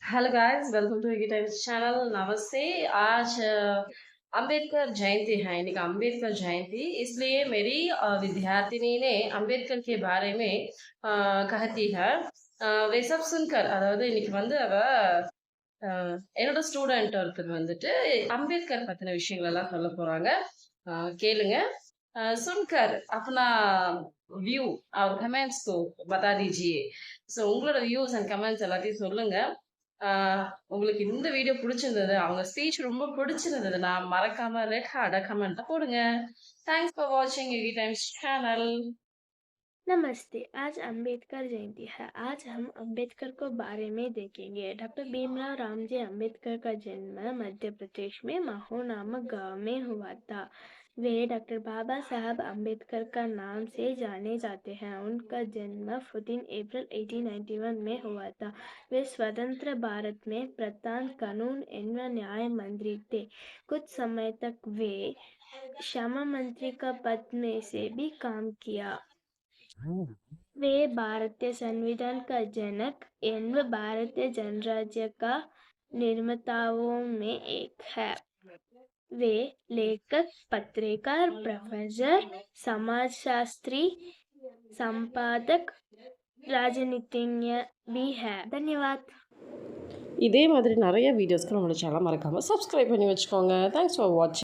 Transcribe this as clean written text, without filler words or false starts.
Hello guys, welcome to Vicky Times channel. नमस्ते। आज अंबेडकर जयंती है। इनका अंबेडकर जयंती, इसलिए मेरी विद्यार्थिनी ने अंबेडकर के बारे में कहती है। वे सब सुनकर அதாவது இன்னைக்கு வந்து அவ என்னோட ஸ்டூடெண்ட் ஒருத்தர் வந்துட்டு அம்பேத்கர் பத்தின விஷயங்கள் எல்லாம் சொல்ல போறாங்க। கேளுங்க। सुनकर अपना व्यू और कमेंट्स को बता दीजिए। ஸோ உங்களோட வியூஸ் அண்ட் கமெண்ட்ஸ் எல்லாத்தையும் சொல்லுங்க। உங்களுக்கு இந்த வீடியோ பிடிச்சிருந்தது, அவங்க ஸ்பீச் ரொம்ப பிடிச்சிருந்ததுன்னா மறக்காம ரெட் ஹார்ட் கமெண்ட் போடுங்க। தேங்க்ஸ் ஃபார் வாட்சிங் யூவி டைம்ஸ் சேனல்। नमस्ते। आज अंबेडकर जयंती है। आज हम अंबेडकर को बारे में देखेंगे। डॉक्टर भीमराव रामजी अंबेडकर का जन्म मध्य प्रदेश में महू नामक गांव में हुआ था। वे डॉक्टर बाबा साहब अंबेडकर का नाम से जाने जाते हैं। उनका जन्म 14 अप्रैल 1891 में हुआ था। वे स्वतंत्र भारत में प्रधान कानून एवं न्याय मंत्री थे। कुछ समय तक वे श्रम मंत्री का पद में से भी काम किया। वे भारतीय संविधान का जनक एवं भारतीय जनराज्य का निर्माताओं में एक है। वे लेखक, पत्रकार, प्रोफेसर, समाजशास्त्री, संपादक, राजनीतिज्ञ भी है। धन्यवाद। இதே மாதிரி நிறைய வீடியோஸ்க்கு நம்மளோட சேனல் மறக்காம சப்ஸ்கிரைப் பண்ணி வச்சுக்கோங்க। தேங்க்ஸ் ஃபார் வாட்சிங்।